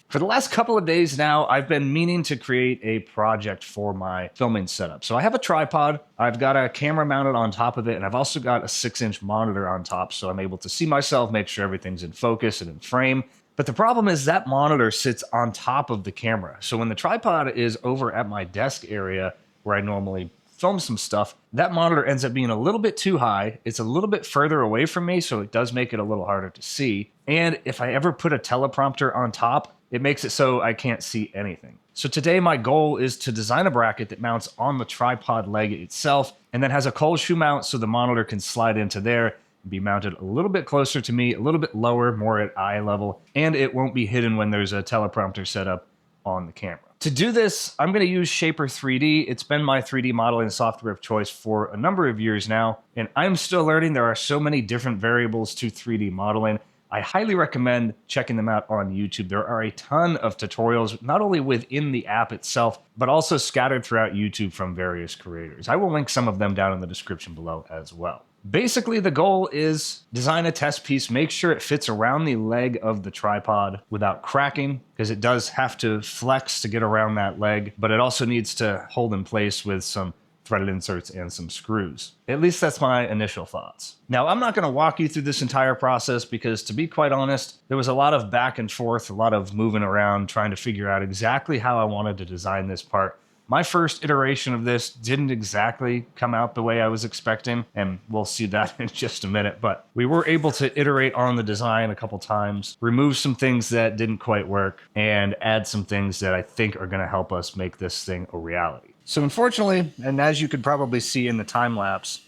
For the last couple of days now, I've been meaning to create a project for my filming setup. So I have a tripod, I've got a camera mounted on top of it, and I've also got a 6-inch monitor on top so I'm able to see myself, make sure everything's in focus and in frame. But the problem is that monitor sits on top of the camera. So when the tripod is over at my desk area where I normally film some stuff, that monitor ends up being a little bit too high. It's a little bit further away from me, so it does make it a little harder to see. And if I ever put a teleprompter on top, it makes it so I can't see anything. So today my goal is to design a bracket that mounts on the tripod leg itself and then has a cold shoe mount so the monitor can slide into there and be mounted a little bit closer to me, a little bit lower, more at eye level, and it won't be hidden when there's a teleprompter set up on the camera. To do this, I'm going to use Shaper 3D. It's been my 3D modeling software of choice for a number of years now, and I'm still learning. There are so many different variables to 3D modeling. I highly recommend checking them out on YouTube. There are a ton of tutorials, not only within the app itself, but also scattered throughout YouTube from various creators. I will link some of them down in the description below as well. Basically, the goal is design a test piece, make sure it fits around the leg of the tripod without cracking, because it does have to flex to get around that leg, but it also needs to hold in place with some threaded inserts and some screws. At least that's my initial thoughts. Now, I'm not going to walk you through this entire process because, to be quite honest, there was a lot of back and forth, a lot of moving around, trying to figure out exactly how I wanted to design this part. My first iteration of this didn't exactly come out the way I was expecting, and we'll see that in just a minute, but we were able to iterate on the design a couple times, remove some things that didn't quite work, and add some things that I think are going to help us make this thing a reality. So unfortunately, and as you could probably see in the time lapse,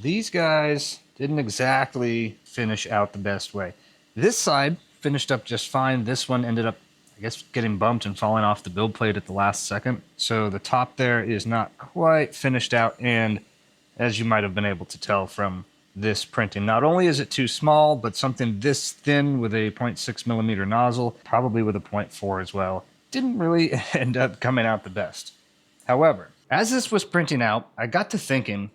these guys didn't exactly finish out the best way. This side finished up just fine. This one ended up, I guess, getting bumped and falling off the build plate at the last second. So the top there is not quite finished out, and as you might have been able to tell from this printing, not only is it too small, but something this thin with a 0.6 millimeter nozzle, probably with a 0.4 as well, didn't really end up coming out the best. However, as this was printing out, I got to thinking,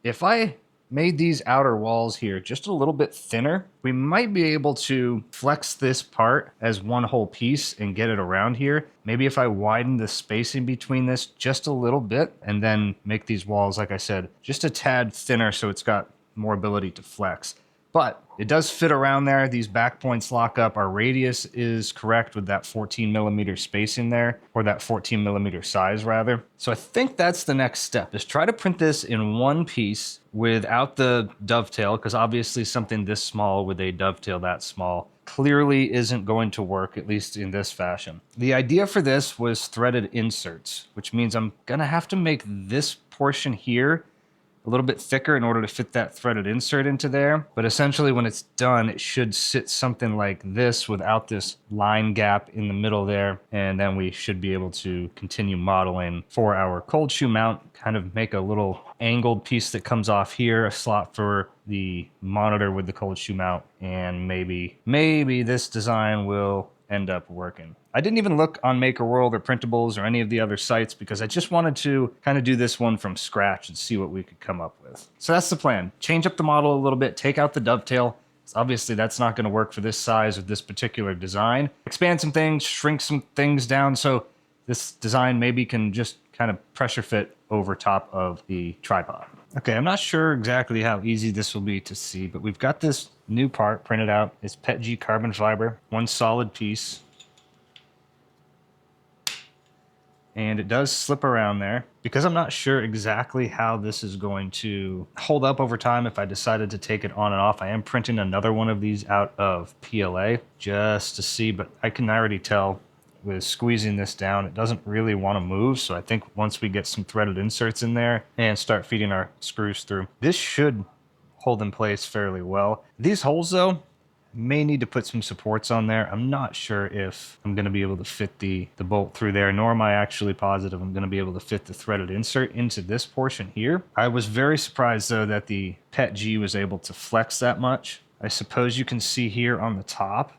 if I made these outer walls here just a little bit thinner, we might be able to flex this part as one whole piece and get it around here. Maybe if I widen the spacing between this just a little bit and then make these walls, like I said, just a tad thinner so it's got more ability to flex. But it does fit around there. These back points lock up. Our radius is correct with that 14 millimeter spacing there, or that 14 millimeter size rather. So I think that's the next step, is try to print this in one piece without the dovetail, because obviously something this small with a dovetail that small clearly isn't going to work, at least in this fashion. The idea for this was threaded inserts, which means I'm gonna have to make this portion here a little bit thicker in order to fit that threaded insert into there. But essentially when it's done, it should sit something like this without this line gap in the middle there. And then we should be able to continue modeling for our cold shoe mount, kind of make a little angled piece that comes off here, a slot for the monitor with the cold shoe mount, and maybe this design will end up working. I didn't even look on MakerWorld or Printables or any of the other sites because I just wanted to kind of do this one from scratch and see what we could come up with. So that's the plan. Change up the model a little bit, take out the dovetail. Obviously that's not going to work for this size of this particular design. Expand some things, shrink some things down so this design maybe can just kind of pressure fit over top of the tripod. Okay, I'm not sure exactly how easy this will be to see, but we've got this new part printed out. It's PETG carbon fiber, one solid piece. And it does slip around there. Because I'm not sure exactly how this is going to hold up over time if I decided to take it on and off, I am printing another one of these out of PLA just to see, but I can already tell with squeezing this down, it doesn't really want to move. So I think once we get some threaded inserts in there and start feeding our screws through, this should hold in place fairly well. These holes though, may need to put some supports on there. I'm not sure if I'm going to be able to fit the bolt through there, nor am I actually positive I'm going to be able to fit the threaded insert into this portion here. I was very surprised though that the PETG was able to flex that much. I suppose you can see here on the top,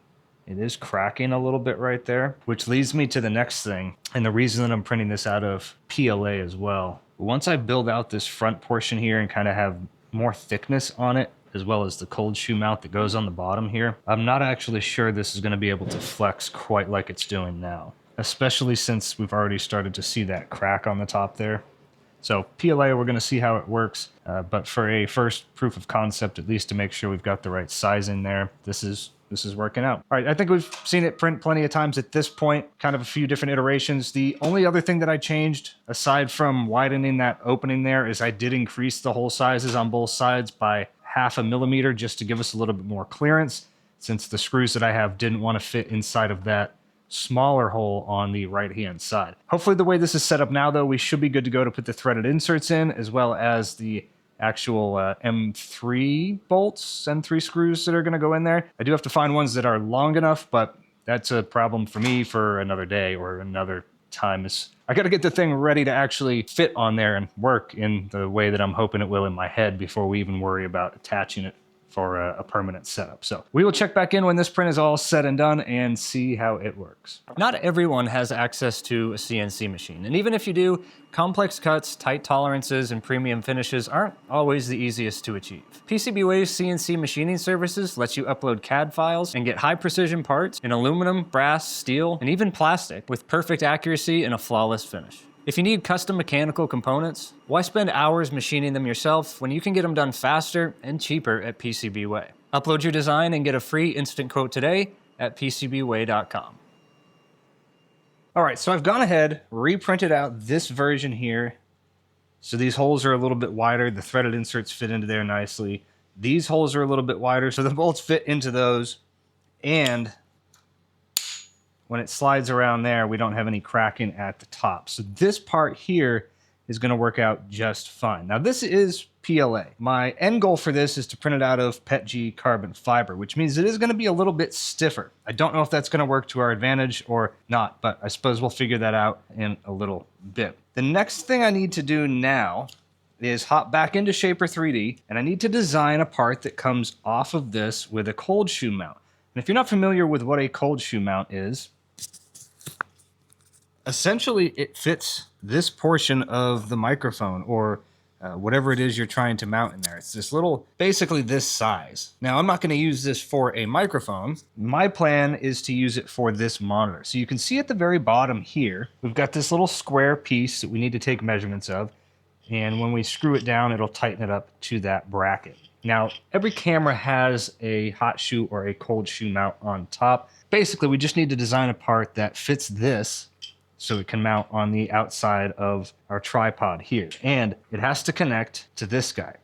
it is cracking a little bit right there, which leads me to the next thing. And the reason that I'm printing this out of PLA as well. Once I build out this front portion here and kind of have more thickness on it, as well as the cold shoe mount that goes on the bottom here. I'm not actually sure this is going to be able to flex quite like it's doing now, especially since we've already started to see that crack on the top there. So PLA, we're going to see how it works, but for a first proof of concept, at least to make sure we've got the right size in there, this is working out. All right, I think we've seen it print plenty of times at this point, kind of a few different iterations. The only other thing that I changed, aside from widening that opening there, is I did increase the hole sizes on both sides by 0.5 millimeter just to give us a little bit more clearance, since the screws that I have didn't want to fit inside of that smaller hole on the right hand side. Hopefully the way this is set up now though, we should be good to go to put the threaded inserts in, as well as the actual M3 bolts, M3 screws that are going to go in there. I do have to find ones that are long enough, but that's a problem for me for another day or another time. I got to get the thing ready to actually fit on there and work in the way that I'm hoping it will in my head before we even worry about attaching it for a permanent setup. So we will check back in when this print is all said and done and see how it works. Not everyone has access to a CNC machine, and even if you do, complex cuts, tight tolerances, and premium finishes aren't always the easiest to achieve. PCBWay's CNC machining services lets you upload CAD files and get high precision parts in aluminum, brass, steel, and even plastic with perfect accuracy and a flawless finish. If you need custom mechanical components, why spend hours machining them yourself when you can get them done faster and cheaper at PCBWay? Upload your design and get a free instant quote today at PCBWay.com. All right, so I've gone ahead, reprinted out this version here. So these holes are a little bit wider. The threaded inserts fit into there nicely. These holes are a little bit wider, so the bolts fit into those. And when it slides around there, we don't have any cracking at the top. So this part here is going to work out just fine. Now this is PLA. My end goal for this is to print it out of PETG carbon fiber, which means it is going to be a little bit stiffer. I don't know if that's going to work to our advantage or not, but I suppose we'll figure that out in a little bit. The next thing I need to do now is hop back into Shaper 3D, and I need to design a part that comes off of this with a cold shoe mount. And if you're not familiar with what a cold shoe mount is, essentially it fits this portion of the microphone or whatever it is you're trying to mount in there. It's this little, basically this size. Now I'm not going to use this for a microphone. My plan is to use it for this monitor. So you can see at the very bottom here, we've got this little square piece that we need to take measurements of. And when we screw it down, it'll tighten it up to that bracket. Now, every camera has a hot shoe or a cold shoe mount on top. Basically, we just need to design a part that fits this so it can mount on the outside of our tripod here. And it has to connect to this guy.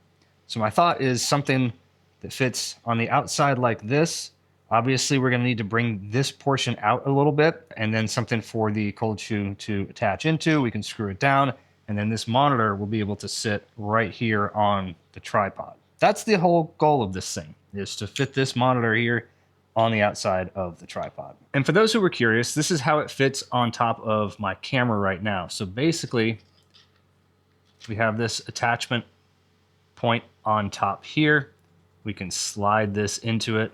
So my thought is something that fits on the outside like this. Obviously, we're gonna need to bring this portion out a little bit, and then something for the cold shoe to attach into. We can screw it down, and then this monitor will be able to sit right here on the tripod. That's the whole goal of this thing, is to fit this monitor here on the outside of the tripod. And for those who were curious, this is how it fits on top of my camera right now. So basically, we have this attachment point on top here. We can slide this into it,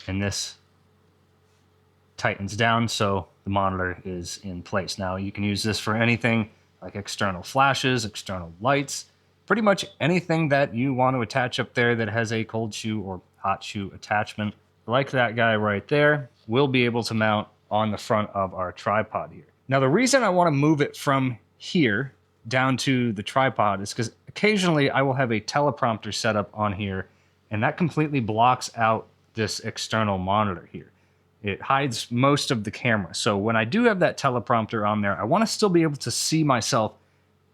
and this tightens down so the monitor is in place. Now you can use this for anything like external flashes, external lights, pretty much anything that you want to attach up there that has a cold shoe or hot shoe attachment. Like that guy right there, we'll be able to mount on the front of our tripod here. Now, the reason I want to move it from here down to the tripod is because occasionally I will have a teleprompter set up on here, and that completely blocks out this external monitor here. It hides most of the camera. So when I do have that teleprompter on there, I want to still be able to see myself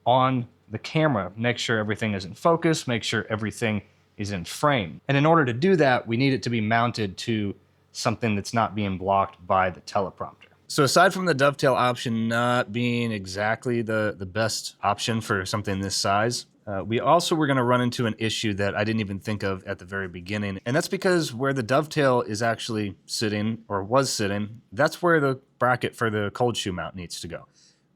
on the camera, make sure everything is in focus, make sure everything is in frame. And in order to do that, we need it to be mounted to something that's not being blocked by the teleprompter. So aside from the dovetail option not being exactly the best option for something this size, we also were going to run into an issue that I didn't even think of at the very beginning. And that's because where the dovetail is actually sitting, or was sitting, that's where the bracket for the cold shoe mount needs to go,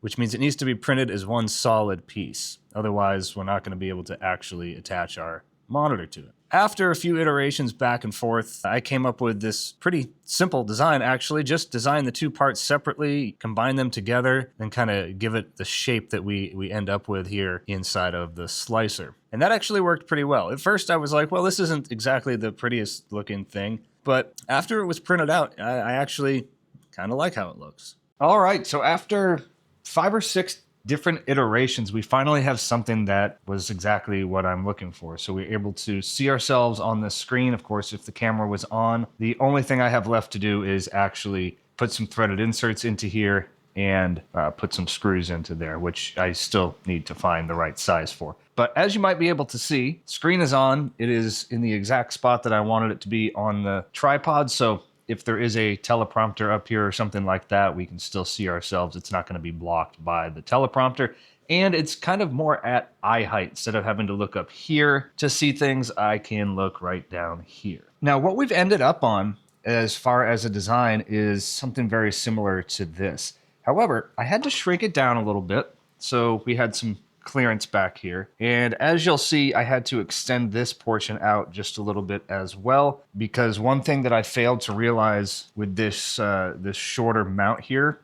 which means it needs to be printed as one solid piece. Otherwise, we're not going to be able to actually attach our monitor to it. after a few iterations back and forth, I came up with this pretty simple design, actually. Just design the two parts separately, combine them together, and kind of give it the shape that we end up with here inside of the slicer. And that actually worked pretty well. At first, I was like, well, this isn't exactly the prettiest looking thing. But after it was printed out, I actually kind of like how it looks. All right, so after 5 or 6 different iterations, we finally have something that was exactly what I'm looking for. So we're able to see ourselves on the screen. Of course, if the camera was on, the only thing I have left to do is actually put some threaded inserts into here and put some screws into there, which I still need to find the right size for. But as you might be able to see, screen is on. It is in the exact spot that I wanted it to be on the tripod. So if there is a teleprompter up here or something like that, we can still see ourselves. It's not going to be blocked by the teleprompter. And it's kind of more at eye height. Instead of having to look up here to see things, I can look right down here. Now, what we've ended up on as far as a design is something very similar to this. However, I had to shrink it down a little bit. So we had some clearance back here. And as you'll see, I had to extend this portion out just a little bit as well, because one thing that I failed to realize with this this shorter mount here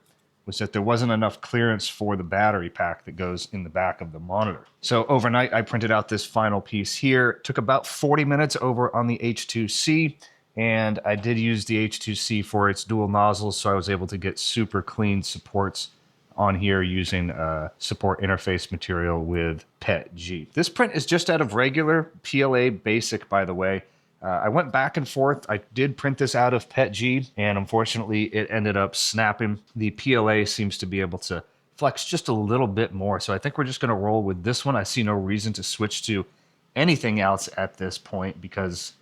was that there wasn't enough clearance for the battery pack that goes in the back of the monitor. So overnight, I printed out this final piece here. It took about 40 minutes over on the H2C, and I did use the H2C for its dual nozzles, so I was able to get super clean supports on here using support interface material with PETG. This print is just out of regular PLA Basic, by the way. I went back and forth. I did print this out of PETG, and unfortunately it ended up snapping. The PLA seems to be able to flex just a little bit more, so I think we're just going to roll with this one. I see no reason to switch to anything else at this point because,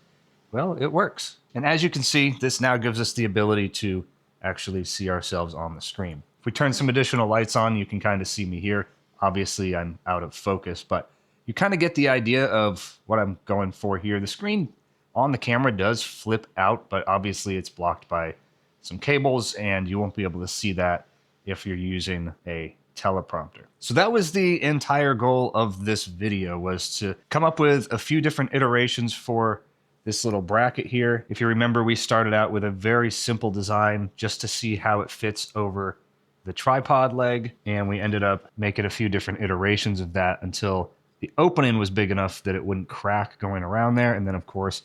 well, it works. And as you can see, this now gives us the ability to actually see ourselves on the screen. If we turn some additional lights on, you can kind of see me here. Obviously, I'm out of focus, but you kind of get the idea of what I'm going for here. The screen on the camera does flip out, but obviously it's blocked by some cables, and you won't be able to see that if you're using a teleprompter. So that was the entire goal of this video, was to come up with a few different iterations for this little bracket here. If you remember, we started out with a very simple design just to see how it fits over the tripod leg, and we ended up making a few different iterations of that until the opening was big enough that it wouldn't crack going around there, and then of course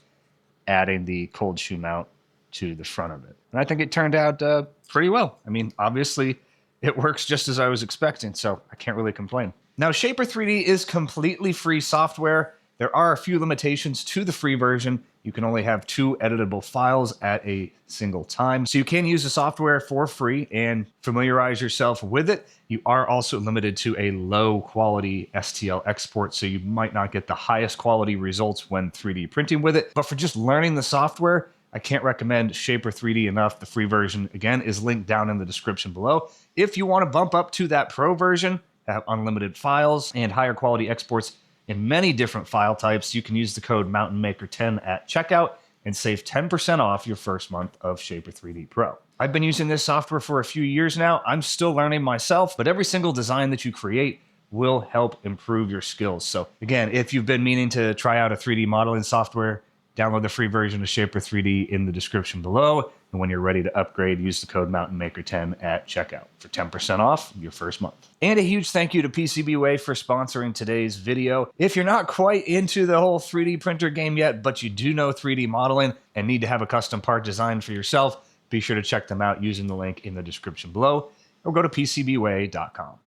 adding the cold shoe mount to the front of it. And I think it turned out pretty well. I mean, obviously it works just as I was expecting, so I can't really complain. Now, Shaper 3D is completely free software. There are a few limitations to the free version. You can only have 2 editable files at a single time. So you can use the software for free and familiarize yourself with it. You are also limited to a low quality STL export, so you might not get the highest quality results when 3D printing with it. But for just learning the software, I can't recommend Shaper 3D enough. The free version, again, is linked down in the description below. If you want to bump up to that pro version, have unlimited files and higher quality exports in many different file types, you can use the code MountainMaker10 at checkout and save 10% off your first month of Shaper 3D Pro. I've been using this software for a few years now. I'm still learning myself, but every single design that you create will help improve your skills. So again, if you've been meaning to try out a 3D modeling software, download the free version of Shaper 3D in the description below. And when you're ready to upgrade, use the code MountainMaker10 at checkout for 10% off your first month. And a huge thank you to PCBWay for sponsoring today's video. If you're not quite into the whole 3D printer game yet, but you do know 3D modeling and need to have a custom part designed for yourself, be sure to check them out using the link in the description below, or go to PCBWay.com.